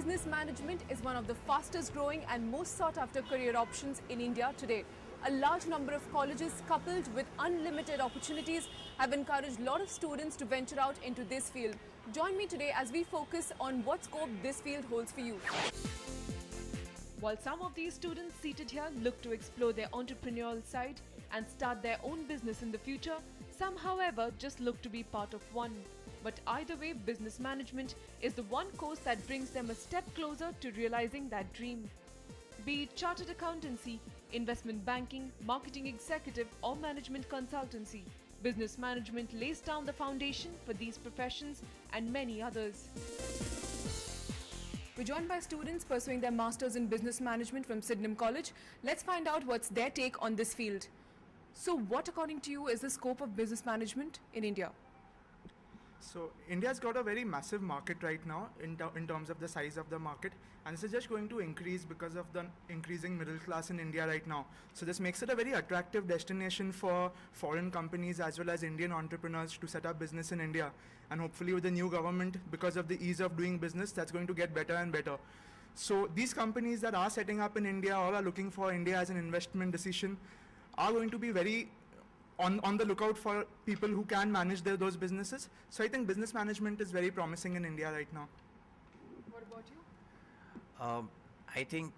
Business management is one of the fastest growing and most sought after career options in India today. A large number of colleges coupled with unlimited opportunities have encouraged a lot of students to venture out into this field. Join me today as we focus on what scope this field holds for you. While some of these students seated here look to explore their entrepreneurial side and start their own business in the future, some however just look to be part of one. But either way, business management is the one course that brings them a step closer to realizing that dream. Be it chartered accountancy, investment banking, marketing executive or management consultancy, business management lays down the foundation for these professions and many others. We're joined by students pursuing their masters in business management from Sydenham College. Let's find out what's their take on this field. So what according to you is the scope of business management in India? So India's got a very massive market right now in terms of the size of the market, and this is just going to increase because of the increasing middle class in India right now. So this makes it a very attractive destination for foreign companies as well as Indian entrepreneurs to set up business in India. And hopefully with the new government, because of the ease of doing business, that's going to get better and better. So these companies that are setting up in India or are looking for India as an investment decision are going to be very on the lookout for people who can manage those businesses. So I think business management is very promising in India right now. What about you? I think,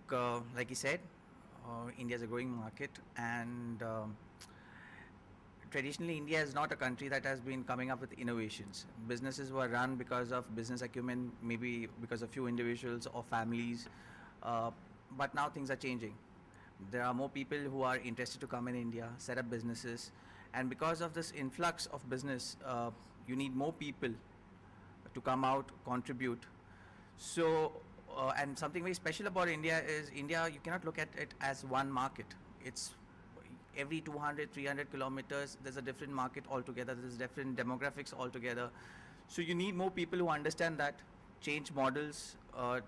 like you said, India is a growing market, and traditionally India is not a country that has been coming up with innovations. Businesses were run because of business acumen, maybe because of few individuals or families, but now things are changing. There are more people who are interested to come in India, set up businesses, and because of this influx of business, you need more people to come out, contribute. So, and something very special about India is you cannot look at it as one market. It's every 200, 300 kilometers, there's a different market altogether, there's different demographics altogether. So you need more people who understand that, change models,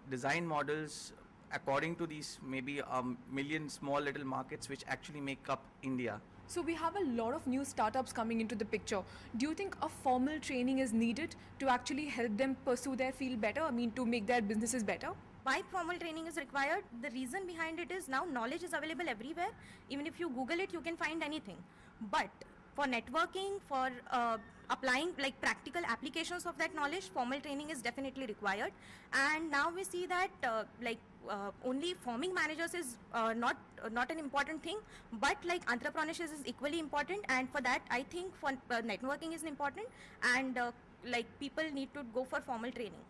design models, according to these maybe a million small little markets which actually make up India. So we have a lot of new startups coming into the picture. Do you think a formal training is needed to actually help them pursue their field better? I mean, to make their businesses better? Why formal training is required? The reason behind it is now knowledge is available everywhere. Even if you Google it, you can find anything. But for networking, for applying like practical applications of that knowledge, formal training is definitely required. And now we see that only forming managers is not an important thing, but like entrepreneurship is equally important. And for that, I think for networking is important, and people need to go for formal training.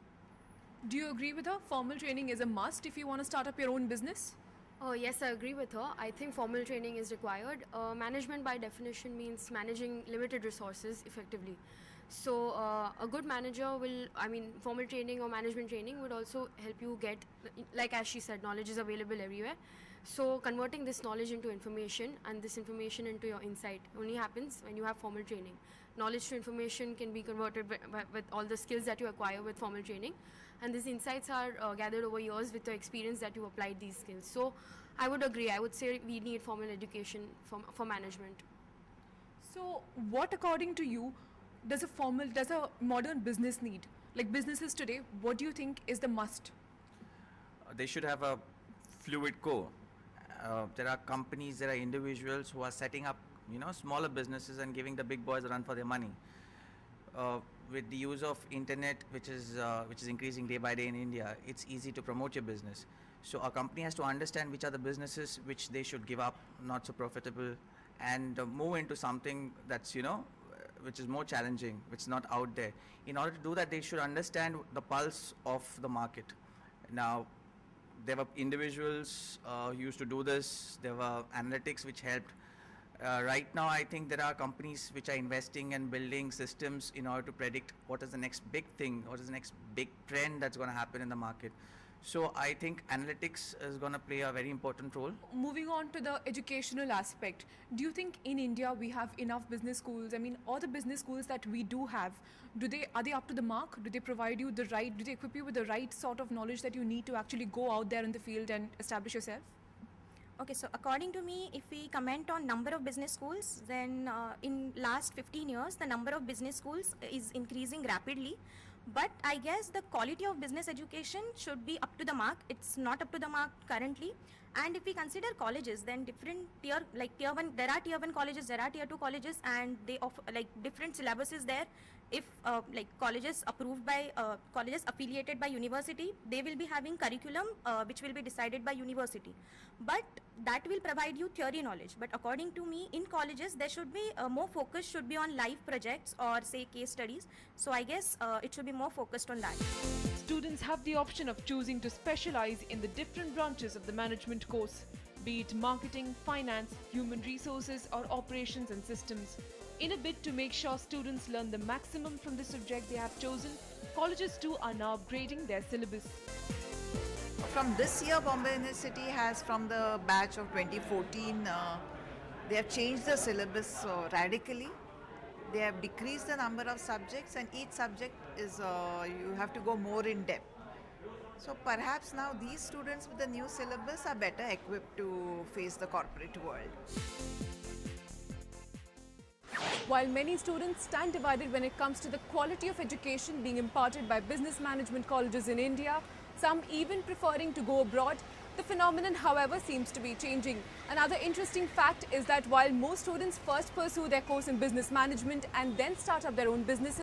Do you agree with her? Formal training is a must if you want to start up your own business? Yes, I agree with her. I think formal training is required. Management by definition means managing limited resources effectively. So a good manager formal training or management training would also help you get, like as she said, knowledge is available everywhere. So converting this knowledge into information and this information into your insight only happens when you have formal training. Knowledge to information can be converted with all the skills that you acquire with formal training, and these insights are gathered over years with the experience that you applied these skills. So I would agree. I would say we need formal education for management. So what, according to you, does a modern business need? Like businesses today, what do you think is the must? They should have a fluid core. There are companies, there are individuals who are setting up, smaller businesses and giving the big boys a run for their money. With the use of internet, which is increasing day by day in India, it's easy to promote your business. So a company has to understand which are the businesses which they should give up, not so profitable, and move into something that's which is more challenging, which is not out there. In order to do that, they should understand the pulse of the market. Now, there were individuals who used to do this. There were analytics which helped. Right now, I think there are companies which are investing and building systems in order to predict what is the next big thing, what is the next big trend that's going to happen in the market. So I think analytics is going to play a very important role. Moving on to the educational aspect, do you think in India we have enough business schools? I mean, all the business schools that we do have, are they up to the mark? Do they provide you do they equip you with the right sort of knowledge that you need to actually go out there in the field and establish yourself? Okay, so according to me, if we comment on number of business schools, then in last 15 years, the number of business schools is increasing rapidly. But I guess the quality of business education should be up to the mark. It's not up to the mark currently. And if we consider colleges, then different tier 1, there are tier 1 colleges, there are tier 2 colleges, and they offer like different syllabuses there. If like colleges approved by colleges affiliated by university, they will be having curriculum which will be decided by university, but that will provide you theory knowledge. But according to me, in colleges there should be more focus should be on live projects or say case studies. So I guess it should be more focused on that. Students have the option of choosing to specialize in the different branches of the management course, be it marketing, finance, human resources or operations and systems. In a bid to make sure students learn the maximum from the subject they have chosen, colleges too are now upgrading their syllabus. From this year, Bombay University has, from the batch of 2014, they have changed the syllabus radically. They have decreased the number of subjects, and each subject is, you have to go more in depth. So perhaps now these students with the new syllabus are better equipped to face the corporate world. While many students stand divided when it comes to the quality of education being imparted by business management colleges in India, some even preferring to go abroad, the phenomenon, however, seems to be changing. Another interesting fact is that while most students first pursue their course in business management and then start up their own businesses,